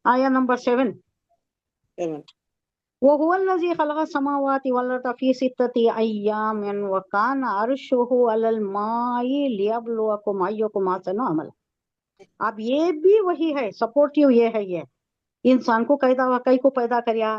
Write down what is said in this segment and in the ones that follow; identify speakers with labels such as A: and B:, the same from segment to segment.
A: آیا نمبر 7. وَهُوَ الَّذِي خَلَقَ السَّمَاوَاتِ وَالْأَرْضَ فِي سِتَّةِ أَيَّامٍ وَكَانَ عَرْشُهُ عَلَى الْمَاءِ لِيَبْلُوَكُمْ أَيُّكُمْ أَحْسَنُ عَمَلًا. اب یہ بھی وہی ہے، سپورٹیو یہ ہے. یہ انسان کو کئی کو پیدا کریا.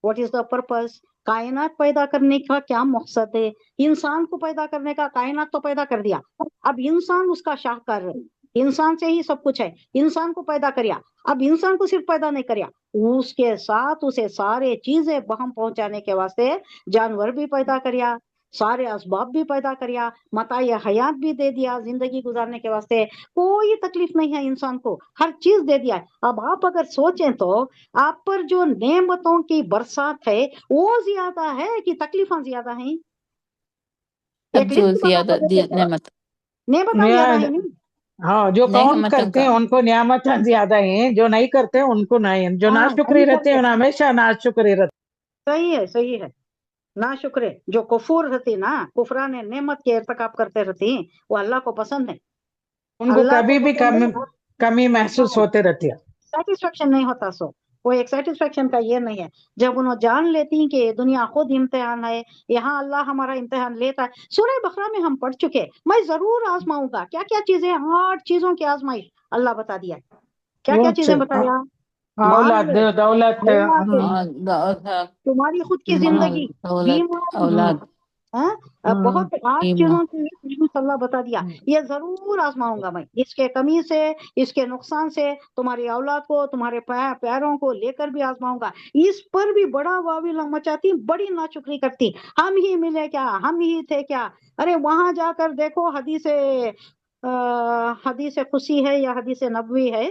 A: What is the purpose? کائنات پیدا کرنے کا کیا مقصد ہے؟ انسان کو پیدا کرنے کا. کائنات تو پیدا کر دیا، اب انسان اس کا شاہکار ہے. انسان سے ہی سب کچھ ہے. انسان کو پیدا کریا، اب انسان کو صرف پیدا نہیں کریا، اس کے ساتھ اسے سارے چیزیں بہم پہنچانے کے واسطے جانور بھی پیدا کریا، سارے اسباب بھی پیدا کریا، متاع حیات بھی دے دیا زندگی گزارنے کے واسطے. کوئی تکلیف نہیں ہے انسان کو، ہر چیز دے دیا ہے. اب آپ اگر سوچیں تو آپ پر جو نعمتوں کی برسات ہے وہ زیادہ ہے کہ تکلیفاں زیادہ ہیں؟ ایک
B: جو
A: لسٹ بنا
B: زیادہ
A: کر دیتے ہیں.
B: نعمت
A: نعمتاں زیادہ ہیں نہیں؟
C: ہاں، جو کاؤنٹ
B: نعمتوں
C: کرتے
B: کا
C: ہیں ان کو نعمت زیادہ ہیں، جو نہیں کرتے ان کو نہیں. جو
A: ہاں
C: ناشکری
A: نہیں
C: رہتے
A: کرتے.
C: ہیں ہمیشہ ناشکری رہتے.
A: صحیح ہے، صحیح ہے. نا شکرے جو کفور رہتی نا، کفران نعمت کے ارتکاب کرتے رہتی، وہ اللہ کو پسند ہے.
C: ان کو
A: اللہ کو
C: کبھی بھی
A: پسند ہے.
C: کمی محسوس ہوتے رہتی ہے.
A: سیٹسفیکشن نہیں ہوتا. سو وہ ایک سیٹسفیکشن کا یہ نہیں ہے. جب انہوں جان لیتی کہ دنیا خود امتحان ہے، یہاں اللہ ہمارا امتحان لیتا ہے. سورہ بقرہ میں ہم پڑھ چکے، میں ضرور آزماؤں گا. کیا کیا چیزیں؟ 8 چیزوں کی آزمائش اللہ بتا دیا. کیا کیا چیزیں بتایا؟ مال
C: اولاد،
A: ہے،
C: دولت،
A: اولاد ہے،
B: اور
A: تمہاری خود کی
B: مال،
A: زندگی،
B: دولت،
A: بیماری،
B: اولاد،
A: بہت 8
B: ایمان.
A: چیزوں کی اللہ بتا دیا. یہ ضرور آزماؤں گا میں، اس کے کمی سے، اس کے نقصان سے، تمہاری اولاد کو، تمہارے پیاروں کو لے کر بھی آزماؤں گا. اس پر بھی بڑا واویلا مچاتی، بڑی ناشکری کرتی. ہم ہی ملے کیا، ہم ہی تھے کیا. ارے وہاں جا کر دیکھو، حدیث قدسی ہے یا حدیث نبوی ہے،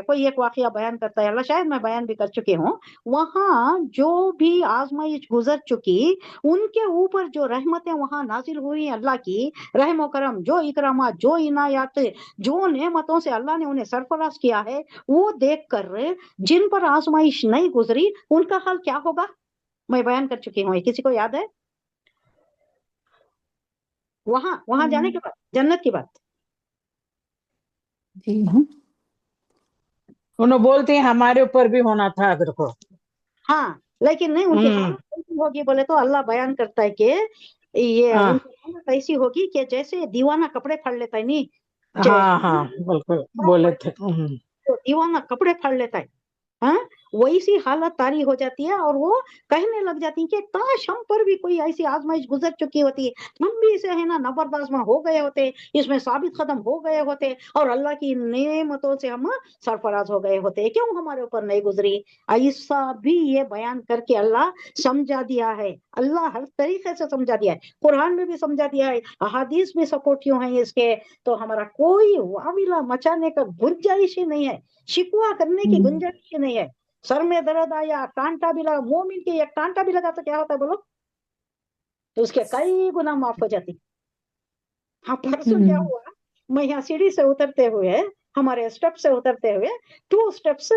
A: کوئی ایک واقعہ بیان کرتا ہے اللہ، شاید میں بیان بھی کر چکی ہوں. وہاں جو بھی آزمائش گزر چکی، ان کے اوپر جو رحمتیں وہاں نازل ہوئی اللہ کی رحم و کرم، جو اکرامات، جو عنایات، جو نعمتوں سے اللہ نے انہیں سرفراز کیا ہے، وہ دیکھ کر جن پر آزمائش نہیں گزری ان کا حال کیا ہوگا میں بیان کر چکی ہوں. کسی کو یاد ہے؟ وہاں جانے کے بعد جنت کی بات.
B: جی ہاں،
C: انہوں بولتے ہیں ہمارے اوپر بھی ہونا تھا اگر کو.
A: ہاں لیکن نہیں، ان کی حالت کیسی ہوگی بولے تو اللہ بیان کرتا ہے کہ یہ ان کی حالت ایسی ہوگی کہ جیسے دیوانہ کپڑے پھاڑ لیتا ہے. نہیں،
C: ہاں بالکل بولے تھے.
A: تو دیوانہ کپڑے پھاڑ لیتا ہے، ہاں ویسی حالت طاری ہو جاتی ہے. اور وہ کہنے لگ جاتی ہیں کہ کاش ہم پر بھی کوئی ایسی آزمائش گزر چکی ہوتی، ہم بھی اسے ہے نا نبردازمہ ہو گئے ہوتے، اس میں ثابت قدم ہو گئے ہوتے، اور اللہ کی نعمتوں سے ہم سرفراز ہو گئے ہوتے. کیوں ہمارے اوپر نہیں گزری؟ ایسا بھی یہ بیان کر کے اللہ سمجھا دیا ہے. اللہ ہر طریقے سے سمجھا دیا ہے، قرآن میں بھی سمجھا دیا ہے، احادیث بھی سپورٹیو ہیں اس کے. تو ہمارا کوئی واویلا مچانے کا گنجائش ہی نہیں ہے، شکوا کرنے کی گنجائش ہی نہیں ہے. سر میں درد آیا، کانٹا بھی لگا، مومن کے ایک کانٹا بھی لگا تو کیا ہوتا ہے بولو؟ تو اس کے کئی گنا معاف ہو جاتی. ہاں پرسوں کیا ہوا، میں یہاں سیڑھی سے اترتے ہوئے، ہمارے اسٹیپ سے اترتے ہوئے 2 اسٹیپس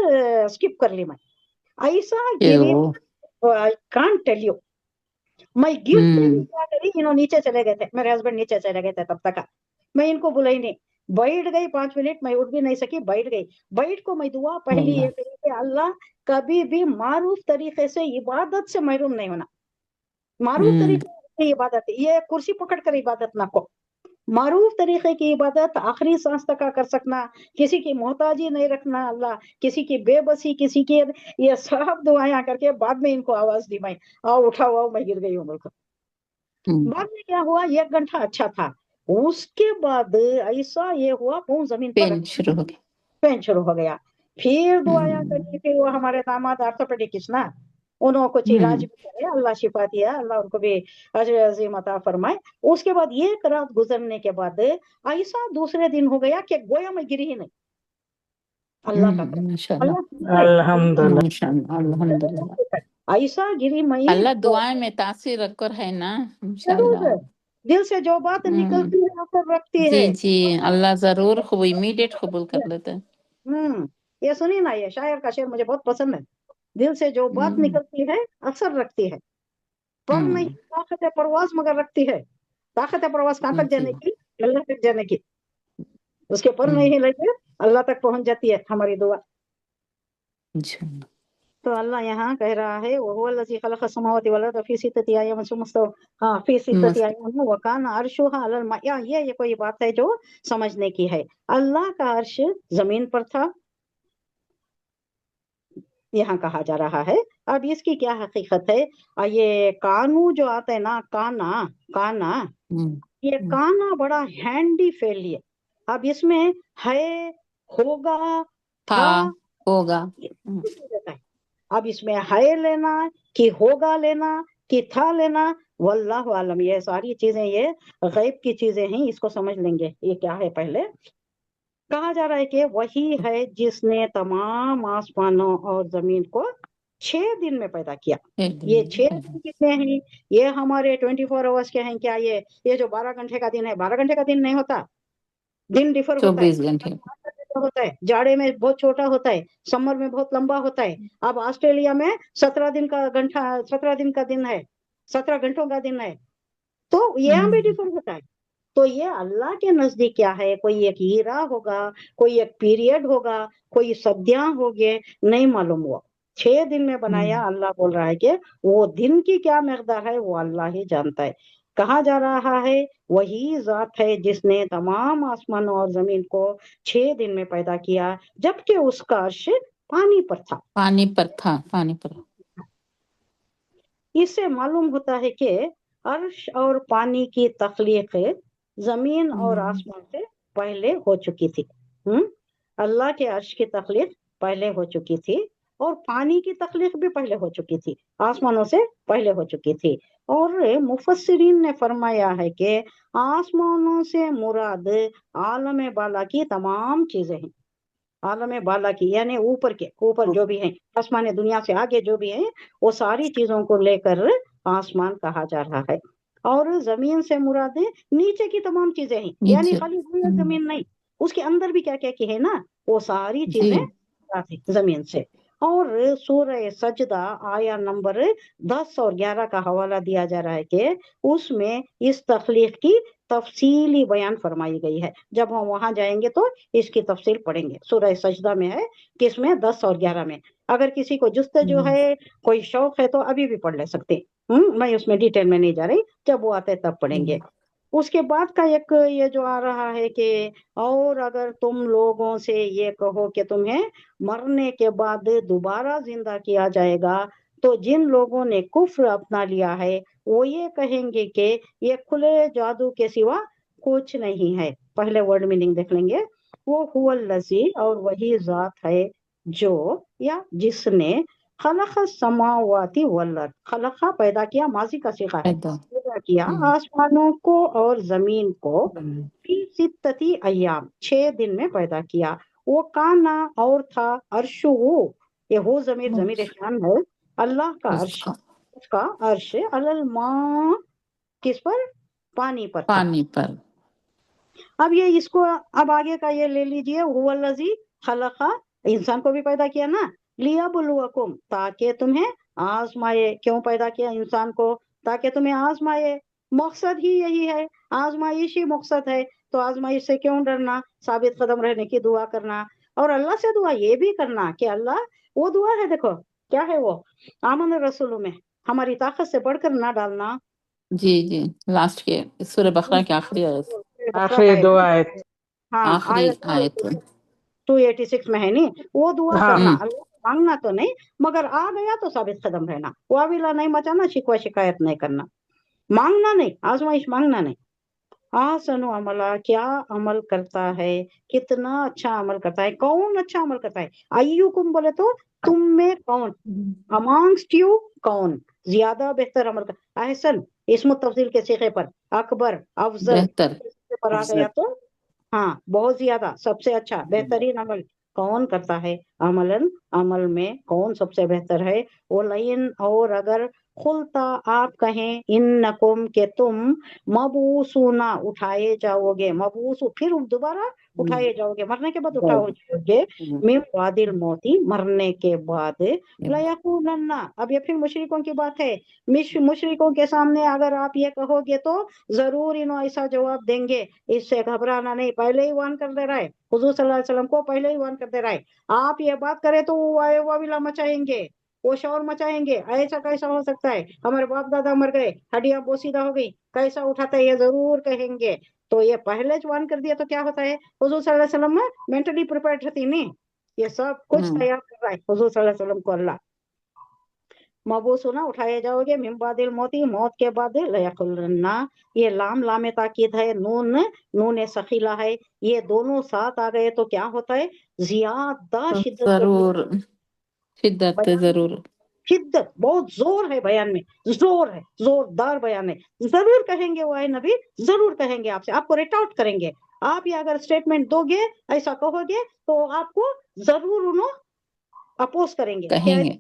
A: اسکپ کر لی. میں ایسا گری، کانٹ ٹیل یو. میں گرتے بھی کیا کری، انہوں نیچے چلے گئے تھے، میرے ہسبینڈ نیچے چلے گئے تھے تب تک. میں ان کو بلائی نہیں، بیٹھ گئی 5 منٹ، میں اٹھ بھی نہیں سکی، بیٹھ گئی. بیٹھ کو میں دعا پہلی یہ کہی کہ اللہ کبھی بھی معروف طریقے سے عبادت سے محروم نہیں ہونا. معروف طریقے سے عبادت، یہ کرسی پکڑ کر عبادت نہ کو. معروف طریقے کی عبادت آخری سانس تک کر سکنا، کسی کی محتاجی نہیں رکھنا اللہ، کسی کی بے بسی، کسی کی، یہ سب دعائیں کر کے بعد میں ان کو آواز دی، میں آؤ اٹھاؤ، میں گر گئی ہوں. بالکل بعد میں کیا ہوا، 1 گھنٹہ اچھا تھا. اس کے بعد ایسا یہ ہوا پاؤں زمین پر
B: پین شروع ہو گئی.
A: پین شروع ہو گیا. پھر دعایا کری، پھر وہ ہمارے داماد آرتھوپیڈکس نا، انہوں کو کچھ علاج بھی کرے، اللہ شفا دیا، اللہ ان کو بھی اجر عظیم عطا فرمائے. اس کے بعد 1 رات گزرنے کے بعد ایسا دوسرے دن ہو گیا کہ گویا میں گری ہی نہیں. اللہ کا
C: الحمدللہ.
A: ایسا گری میں
B: اللہ دعائیں میں تاثیر رکھ کر ہے نا، انشاءاللہ.
A: ضرور دل سے جو بات نکلتی ہے اثر رکھتی
B: جی
A: ہے.
B: جی، اللہ ضرور امیڈیٹ قبول کر لیتا ہے.
A: یہ سنی نا، یہ شاعر کا شعر مجھے بہت پسند ہے. دل سے جو بات نکلتی ہے اثر رکھتی ہے، پر نہیں طاقت پرواز مگر رکھتی ہے. طاقت پرواز کہاں تک جانے کی؟ اللہ تک جانے کی. اس کے پر نہیں لگے، اللہ تک پہنچ جاتی ہے ہماری دعا.
B: इंशाल्लाह।
A: तो अल्लाह यहाँ कह रहा है वहुवल्लज़ी खलक़ अस्समावाति वल अर्ज़ फ़ी सित्तति अय्यामिन सुम्मा इस्तवा फ़ी सित्तति अय्यामिन व कान अर्शुहा अलल मा। ये कोई बात है जो समझने की है। अल्लाह का अर्श जमीन पर था, यहाँ कहा जा रहा है। अब इसकी क्या हकीकत है? ये कानू जो आता है ना, काना काना, ये काना बड़ा हैंडी फेल है। अब इसमें है, होगा,
B: था,
A: था,
B: होगा।
A: ये रहता है। अब इसमें है लेना कि होगा लेना कि था लेना, वल्लाहु आलम। ये सारी चीजें ये गैब की चीजें हैं, इसको समझ लेंगे ये क्या है। पहले कहा जा रहा है कि वही है जिसने तमाम आसमानों और जमीन को 6 दिन में पैदा किया। ये 6 दिन कितने हैं? ये हमारे 24 आवर्स के हैं क्या? ये जो 12 घंटे का दिन है, 12 घंटे का दिन नहीं होता, दिन डिफर होता है।
B: 24 घंटे
A: होता है, जाड़े में बहुत छोटा होता है, समर में बहुत लंबा होता है। अब ऑस्ट्रेलिया में 17 दिन का घंटा, 17 दिन का दिन है, 17 घंटों का दिन है। तो यहाँ भी डिफर होता है। तो ये अल्लाह के नजदीक क्या है? कोई एक हीरा होगा, कोई एक पीरियड होगा, कोई सदियां होंगे, नहीं मालूम। हुआ 6 दिन में बनाया। अल्लाह बोल रहा है कि वो दिन की क्या मकदार है वो अल्लाह ही जानता है। कहा जा रहा है वही जात है जिसने तमाम आसमानों और जमीन को 6 दिन में पैदा किया, जबकि उसका अर्श पानी पर था।
B: पानी पर था, पानी पर।
A: इससे मालूम होता है कि अर्श और पानी की तख्लीक जमीन और आसमान से पहले हो चुकी थी। अल्लाह के अर्श की तख्लीक पहले हो चुकी थी और पानी की तख्लीक भी पहले हो चुकी थी, आसमानों से पहले हो चुकी थी। और मुफस्सिरीन ने फरमाया है कि आसमानों से मुराद आलम बाला की तमाम चीजें हैं। आलम बाला की यानी ऊपर के, ऊपर जो भी है, आसमान दुनिया से आगे जो भी है, वो सारी चीजों को लेकर आसमान कहा जा रहा है। और जमीन से मुराद है नीचे की तमाम चीजें हैं, यानी
B: नीचे।
A: खाली जमीन नहीं, उसके अंदर भी क्या क्या की है ना, वो सारी
B: जी।
A: चीजें आती जमीन से। और सूरह सजदा आया नंबर 10 और 11 का हवाला दिया जा रहा है कि उसमें इस तख्लीक की तफसीली बयान फरमाई गई है। जब हम वहां जाएंगे तो इसकी तफसील पढ़ेंगे। सूरह सजदा में है, किसमें? 10 और 11 में। अगर किसी को जुस्तजू है, कोई शौक है, तो अभी भी पढ़ ले सकते। मैं उसमें डिटेल में नहीं जा रही, जब वो आते तब पढ़ेंगे। उसके बाद का एक ये जो आ रहा है कि और अगर तुम लोगों से ये कहो कि तुम्हें मरने के बाद दोबारा जिंदा किया जाएगा, तो जिन लोगों ने कुफ्र अपना लिया है वो ये कहेंगे कि ये खुले जादू के सिवा कुछ नहीं है। पहले वर्ड मीनिंग देख लेंगे। वो हुवल्लज़ी, और वही जात है जो या जिसने खलक़ समावाति वल अर्द, खलक़ा पैदा किया, माजी का सीगा है,
B: पैदा।
A: पैदा किया आसमानों को और जमीन को फी सित्तति अय्याम, 6 दिन में पैदा किया। वो काना और था, अर्शु, ये हो जमीर जमीर शान है, अल्लाह का अर्श, उसका अर्श अलल माँ, किस पर? पानी पर था।
B: पानी पर।
A: अब ये इसको अब आगे का ये ले लीजिए, हुवल्लज़ी खलक़ा, इंसान को भी पैदा किया ना, लियबलुवकुम, ताकि तुम्हें आजमाए। क्यों पैदा किया इंसान को? ताकि तुम्हें आजमाए। मकसद ही यही है, आजमाइश ही मकसद है। तो आजमाइश से क्यों डरना? साबित कदम रहने की दुआ करना, और अल्लाह से दुआ ये भी करना कि अल्लाह, वो दुआ है देखो क्या है वो, आमन रसूल में हमारी ताकत से बढ़कर ना डालना।
B: जी जी, लास्ट के सूरह बकरा की आखिरी आयत।
C: आखिरी दो आयत।
A: हाँ,
B: आखिरी
A: आयत
B: आयत।
A: 286 में है नहीं, वो दुआ
C: हाँ।
A: करना, अल्लाह से मांगना तो नहीं, मगर आ गया तो साबित कदम रहना, वाविला नहीं मचाना, शिकवा शिकायत नहीं करना, मांगना नहीं, आजमाइश मांगना नहीं। आसनु अमला, क्या अमल करता है, कितना अच्छा अमल करता है, कौन अच्छा अमल करता है? अय्युकुम बोले तो तुम में कौन, अमॉन्ग्स्ट यू कौन ज्यादा बेहतर अमल कर, अहसन इसमें तफसील के सीखे पर, अकबर, अफजल
B: बेहतर।
A: पर आ गया तो हाँ, बहुत ज्यादा, सबसे अच्छा, बेहतरीन अमल कौन करता है? अमलन, अमल में कौन सबसे बेहतर है? वो लइन, और अगर खुलता आप कहें, इन्नकुम के तुम, मबूसूना उठाए जाओगे, मबूसू फिर दोबारा उठाए जाओगे, मरने के बाद उठाओ जाओगे। मिन वादिल मौती, मरने के बाद, लयकूलन्ना, अब ये फिर मुशरिकों की बात है। मुशरिकों के सामने अगर आप ये कहोगे तो जरूर इन्हों ऐसा जवाब देंगे, इससे घबराना नहीं, पहले ही वार्न कर दे रहा है, हुजूर सल्लल्लाहु अलैहि वसल्लम को पहले ही वार्न कर दे रहा है। आप ये बात करें तो वो आए वाविला मचाएंगे, वो शोर मचाएंगे, ऐसा कैसा हो सकता है, हमारे बाप दादा मर गए, हड्डियां बोसीदा हो गई, कैसा उठाता है, ये जरूर कहेंगे। तो ये पहले जवान कर दिया तो क्या होता है, हुजूर सल्लल्लाहु अलैहि वसल्लम मेंटली प्रिपेयर्ड थी नहीं, ये सब कुछ तैयार कर रहा है हुजूर सल्लल्लाहु अलैहि वसल्लम को अल्लाह। मबूसुना, उठाए जाओगे, मिन बादिल मौती, मौत के बाद, लयकुलन्ना, ये लाम लामे ताकीद है, नून नून सखीला है, ये दोनों साथ आ गए तो क्या होता है, जियादा शिद्दत,
B: जरूर, शिद्दत जरूर,
A: शिद्दत, बहुत जोर है बयान में, जोर है, जोरदार बयान है, जरूर कहेंगे वो है नबी, जरूर कहेंगे आपसे, आपको रिटाउट करेंगे। आप ये अगर स्टेटमेंट दोगे, ऐसा कहोगे तो आपको जरूर उन्होंने अपोज करेंगे,
B: कहेंगे।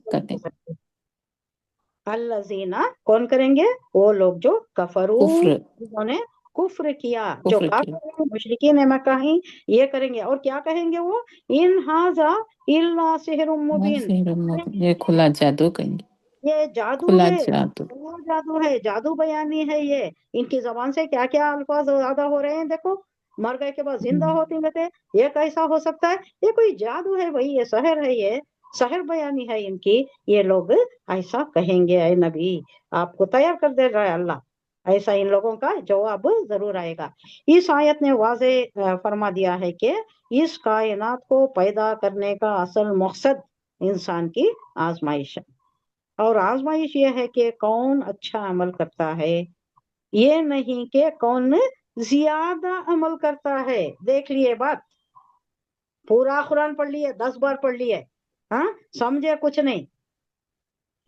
A: अल्लज़ीना, कौन करेंगे, वो लोग जो कफरू,
B: कुफ्र,
A: जिन्होंने कुफ्र किया, जो काफिर मुशरिकीन मक्का हैं, ये करेंगे। और क्या कहेंगे वो, इन हाजा इल्ला सिहरुम मुबीन,
B: ये खुला जादू कहेंगे,
A: ये जादू
B: खुला
A: है,
B: जादू,
A: वो जादू है, जादू बयानी है ये। इनकी जबान से क्या क्या अल्फाज ज्यादा हो रहे हैं, देखो, मर गए के बाद जिंदा होते रहते, ये कैसा हो सकता है, ये कोई जादू है भाई, ये सहर है, ये सहर बयानी है इनकी, ये लोग ऐसा कहेंगे। ऐ नबी, आपको तैयार कर दे रहा है अल्लाह, ऐसा इन लोगों का जवाब जरूर आएगा। इस आयत ने वाजे फरमा दिया है कि इस कायनात को पैदा करने का असल मकसद इंसान की आजमाइश है, और आजमाइश ये है कि कौन अच्छा अमल करता है, ये नहीं कि कौन ज्यादा अमल करता है। देख लिए बात, पूरा कुरान पढ़ लिए, 10 बार पढ़ लिए, हाँ, समझे कुछ नहीं,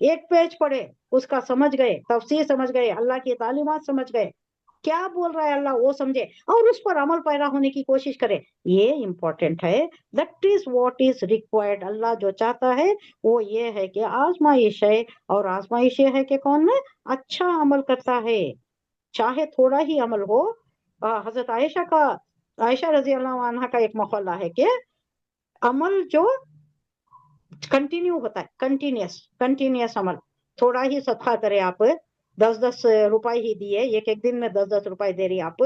A: एक पेज पढ़े उसका समझ गए, तफसीर समझ गए, अल्लाह की तालीमात समझ गए, क्या बोल रहा है अल्लाह वो समझे, और उस पर अमल पैरा होने की कोशिश करे, ये इंपॉर्टेंट है। That is what is required. अल्लाह जो चाहता है वो ये है कि आजमाइश है, और आजमाइश ये है कि कौन अच्छा अमल करता है, चाहे थोड़ा ही अमल हो। हजरत आयशा रजी अल्लाह अन्हा का एक मौला है कि अमल जो कंटिन्यू होता है, कंटिन्यूस अमल, थोड़ा ही सदका करे आप, 10-10 रुपए ही दिए, एक दिन में 10-10 रुपए दे रही आप,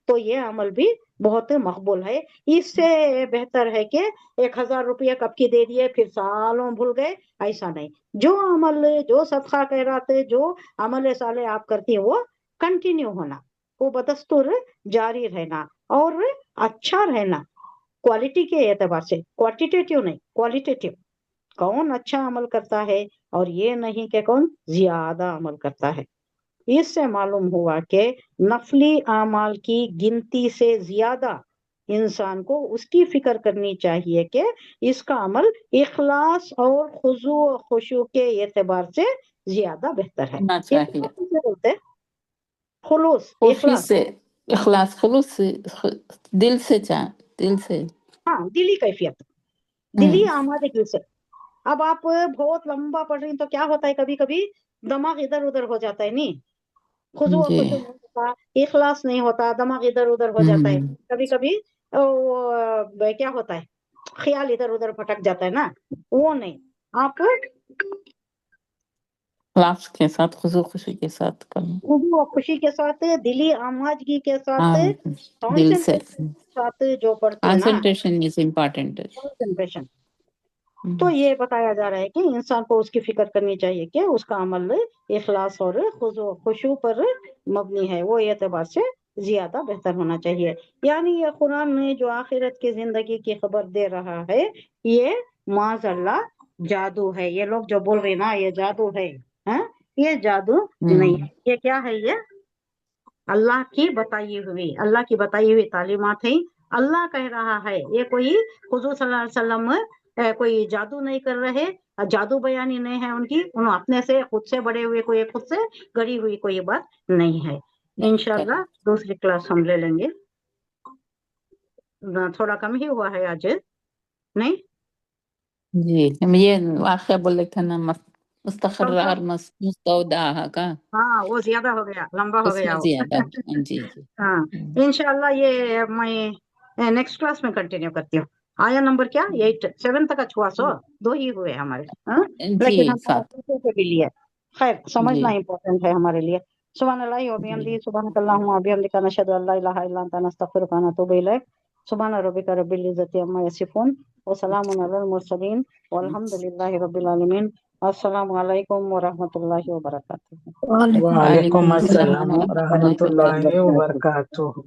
A: तो ये अमल भी बहुत मकबूल है। इससे बेहतर है कि 1000 रुपये कब की दे दिए फिर सालों भूल गए, ऐसा नहीं। जो अमल, जो सदका खैरात, जो अमल साले आप करती है वो कंटिन्यू होना, वो बदस्तूर जारी रहना, और अच्छा रहना, क्वालिटी के एतबार से, क्वांटिटेटिव नहीं, क्वालिटेटिव, कौन अच्छा अमल करता है, और ये नहीं कि कौन ज्यादा अमल करता है। इससे मालूम हुआ कि नफली आमाल की गिनती से ज्यादा इंसान को उसकी फिक्र करनी चाहिए कि इसका अमल इखलास और खुजू खुशू के एतबार से ज्यादा बेहतर है।
B: होना चाहिए,
A: बोलते हैं खुलूस,
B: खुशी से, इखलास, खुलूस से, दिल से, दिल से,
A: हाँ, दिली कैफियत, दिली आमादगी से। अब आप बहुत लंबा पढ़ रही हैं तो क्या होता है, कभी कभी दिमाग इधर उधर हो जाता है, नहीं, खुशू
B: जी,
A: नहीं होता, इखलास नहीं होता, दिमाग इधर उधर हो जाता है, कभी कभी क्या होता है, ख्याल इधर उधर भटक जाता है ना, वो नहीं, आप
B: इखलास के साथ, खुशू खुशी के साथ करना,
A: खुशू और खुशी के साथ, दिली आमादगी के साथ,
B: दिल से,
A: साथ जो पढ़ते हैं ना,
B: कंसंट्रेशन इज इम्पोर्टेंट।
A: कंसंट्रेशन। तो ये बताया जा रहा है कि इंसान को उसकी फिक्र करनी चाहिए कि उसका अमल इखलास और खुशू पर मबनी है, वो एतबार से ज्यादा बेहतर होना चाहिए। यानी ये कुरान में जो आखिरत की जिंदगी की खबर दे रहा है, ये माज़अल्लाह जादू है। ये लोग जो बोल रहे ना ये जादू है, हाँ, ये जादू नहीं है, ये क्या है, ये अल्लाह की बताई हुई तालीमात है। अल्लाह कह रहा है, ये कोई हुजूर सल्लल्लाहु अलैहि वसल्लम कोई जादू नहीं कर रहे, जादू बयानी नहीं है उनकी, उन्होंने अपने से खुद से बड़े हुए, कोई खुद से गढ़ी हुई कोई बात नहीं है। इंशाल्लाह दूसरी क्लास हम ले लेंगे, थोड़ा कम ही हुआ है आज, नहीं
B: जी, हम ये वाक़या बोले थे ना, मुस्तखर्रा मुस्तौदा का,
A: हाँ, वो ज्यादा हो गया, लंबा हो गया
B: उसमें
A: वो।
B: ज्यादा, जी जी,
A: हाँ, इंशाल्लाह ये मैं नेक्स्ट क्लास में कंटिन्यू करती हूँ। आया नंबर क्या 8 7 तक छुआ सो 2 ही हुए हमारे, हाँ
B: जी
A: लेकिन हमारा
B: 7
A: दूसरे पे भी लिए। खैर समझना
B: जी
A: इम्पोर्टेंट है हमारे लिए। सुभान अल्लाह व
B: जी
A: बिहम्दी सुभानक अल्लाहुम्मा व बिहम्दिका नशहदु अल्ला इलाहा इल्ला अंता नस्तगफिरुका व नतूबु इलैक। सुभान रब्बिका रब्बिल इज्जति अम्मा यसिफून व सलामुन अलल मुरसलीन वल्हम्दुलिल्लाहि रब्बिल आलमीन। अस्सलामु अलैकुम व रहमतुल्लाहि व बरकातुहू।
C: वालेकुम
B: वालेकुम
C: अस्सलाम
B: अस्सलाम
C: व
B: व रहमतुल्लाहि व
C: रहमतुल्लाहि व
B: बरकातहू।
C: बरकातुहू।